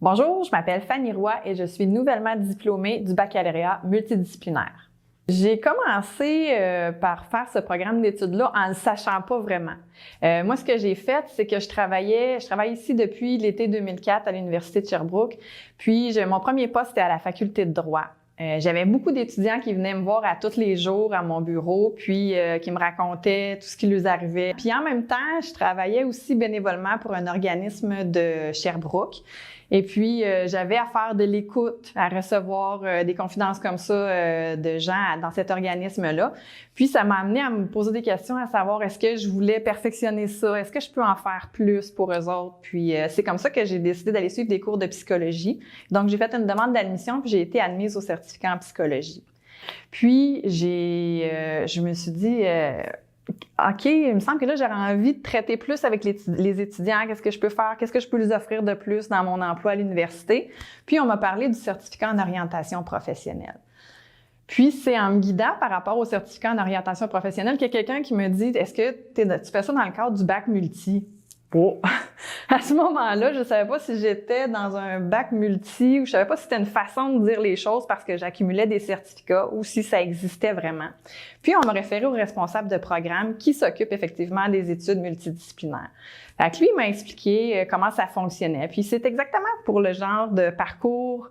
Bonjour, je m'appelle Fanny Roy et je suis nouvellement diplômée du baccalauréat multidisciplinaire. J'ai commencé par faire ce programme d'études-là en ne le sachant pas vraiment. Moi, ce que j'ai fait, c'est que je travaille ici depuis l'été 2004 à l'Université de Sherbrooke. Puis, mon premier poste, c'était à la faculté de droit. J'avais beaucoup d'étudiants qui venaient me voir à tous les jours à mon bureau, puis qui me racontaient tout ce qui leur arrivait. Puis en même temps, je travaillais aussi bénévolement pour un organisme de Sherbrooke. Et puis, j'avais à faire de l'écoute, à recevoir des confidences comme ça de gens dans cet organisme-là. Puis, ça m'a amené à me poser des questions, à savoir est-ce que je voulais perfectionner ça? Est-ce que je peux en faire plus pour eux autres? Puis, c'est comme ça que j'ai décidé d'aller suivre des cours de psychologie. Donc, j'ai fait une demande d'admission, puis j'ai été admise au certificat en psychologie. Puis, je me suis dit... OK, il me semble que là, j'aurais envie de traiter plus avec les étudiants. Qu'est-ce que je peux faire? Qu'est-ce que je peux les offrir de plus dans mon emploi à l'université? Puis, on m'a parlé du certificat en orientation professionnelle. Puis, c'est en me guidant par rapport au certificat en orientation professionnelle qu'il y a quelqu'un qui me dit « Est-ce que tu fais ça dans le cadre du bac multi? » Oh. À ce moment-là, je savais pas si j'étais dans un bac multi ou je savais pas si c'était une façon de dire les choses parce que j'accumulais des certificats ou si ça existait vraiment. Puis, on m'a référé au responsable de programme qui s'occupe effectivement des études multidisciplinaires. Fait que lui, il m'a expliqué comment ça fonctionnait. Puis, c'est exactement pour le genre de parcours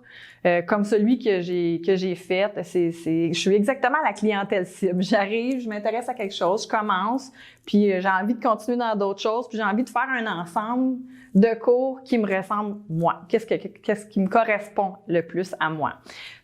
comme celui que j'ai fait. Je suis exactement la clientèle cible. J'arrive, je m'intéresse à quelque chose, je commence, puis j'ai envie de continuer dans d'autres choses, puis j'ai envie de faire un ensemble de cours qui me ressemble moi. Qu'est-ce qui me correspond le plus à moi?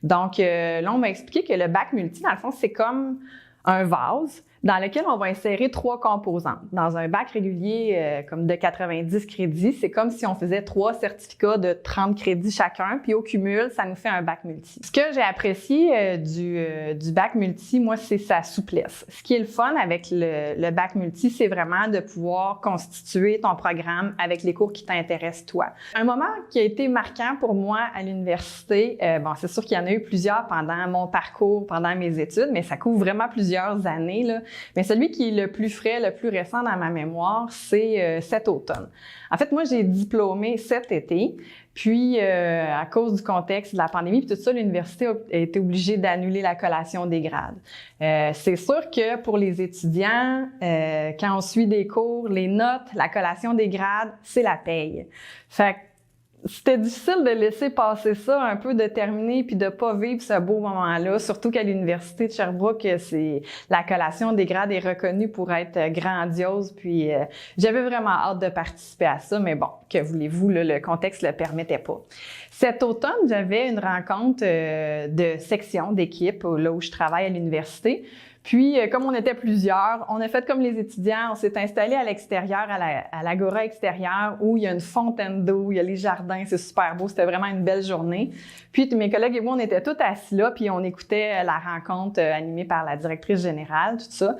Donc, là, on m'a expliqué que le bac multi, dans le fond, c'est comme un vase dans lequel on va insérer 3 composantes. Dans un bac régulier comme de 90 crédits, c'est comme si on faisait 3 certificats de 30 crédits chacun, puis au cumul, ça nous fait un bac multi. Ce que j'ai apprécié du bac multi, moi, c'est sa souplesse. Ce qui est le fun avec le bac multi, c'est vraiment de pouvoir constituer ton programme avec les cours qui t'intéressent toi. Un moment qui a été marquant pour moi à l'université, bon, c'est sûr qu'il y en a eu plusieurs pendant mon parcours, pendant mes études, mais ça couvre vraiment plusieurs années, là. Mais celui qui est le plus frais, le plus récent dans ma mémoire, c'est cet automne. En fait, moi, j'ai diplômé cet été, puis à cause du contexte de la pandémie, puis tout ça, l'université a été obligée d'annuler la collation des grades. C'est sûr que pour les étudiants, quand on suit des cours, les notes, la collation des grades, c'est la paye. Fait que c'était difficile de laisser passer ça un peu, de terminer puis de pas vivre ce beau moment-là, surtout qu'à l'Université de Sherbrooke, la collation des grades est reconnue pour être grandiose, puis j'avais vraiment hâte de participer à ça, mais bon, que voulez-vous, là, le contexte le permettait pas. Cet automne, j'avais une rencontre de section, d'équipe, là où je travaille à l'université. Puis, comme on était plusieurs, on a fait comme les étudiants, on s'est installé à l'extérieur, à l'agora extérieure, où il y a une fontaine d'eau, il y a les jardins, c'est super beau, c'était vraiment une belle journée. Puis, mes collègues et moi, on était tous assis là, puis on écoutait la rencontre animée par la directrice générale, tout ça.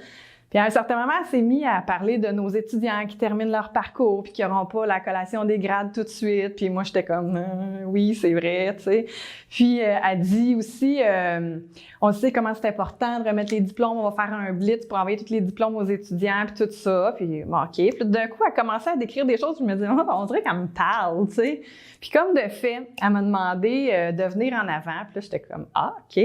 Puis à un certain moment, elle s'est mise à parler de nos étudiants qui terminent leur parcours puis qui n'auront pas la collation des grades tout de suite. Puis moi, j'étais comme oui, c'est vrai, tu sais. Puis elle dit aussi, on sait comment c'est important de remettre les diplômes, on va faire un blitz pour envoyer tous les diplômes aux étudiants puis tout ça. Puis bon, OK. Puis d'un coup, elle a commencé à décrire des choses. Je me disais, on dirait qu'elle me parle, tu sais. Puis comme de fait, elle m'a demandé de venir en avant. Puis là, j'étais comme OK.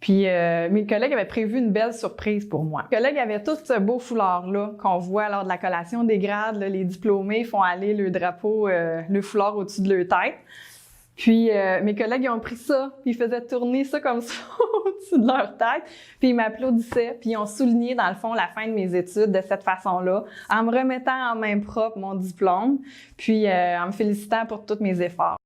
Puis mes collègues avaient prévu une belle surprise pour moi. Mes collègues avaient tout ce beau foulard-là qu'on voit lors de la collation des grades. Là, les diplômés font aller le drapeau, le foulard au-dessus de leur tête. Puis mes collègues ils ont pris ça, puis ils faisaient tourner ça comme ça au-dessus de leur tête, puis ils m'applaudissaient, puis ils ont souligné dans le fond la fin de mes études de cette façon-là, en me remettant en main propre mon diplôme, puis en me félicitant pour tous mes efforts.